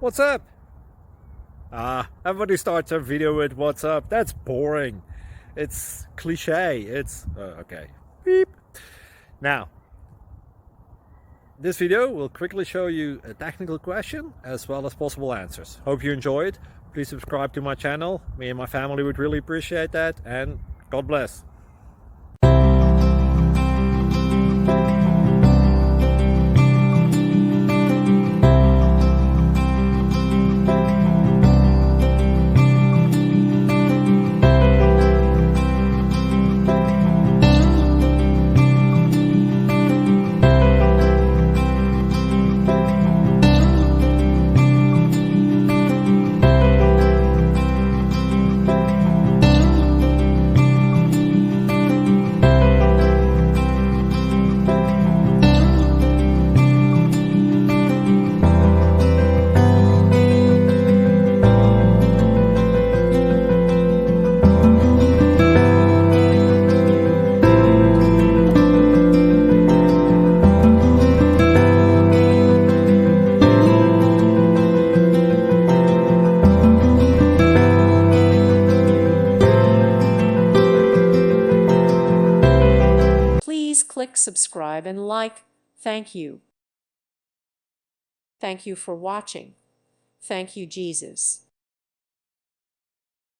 What's up? Everybody starts a video with what's up. That's boring. It's cliche. It's okay. Beep. Now, this video will quickly show you a technical question as well as possible answers. Hope you enjoy it. Please subscribe to my channel. Me and my family would really appreciate that, and God bless. Please click subscribe and like. Thank you. Thank you for watching. Thank you, Jesus.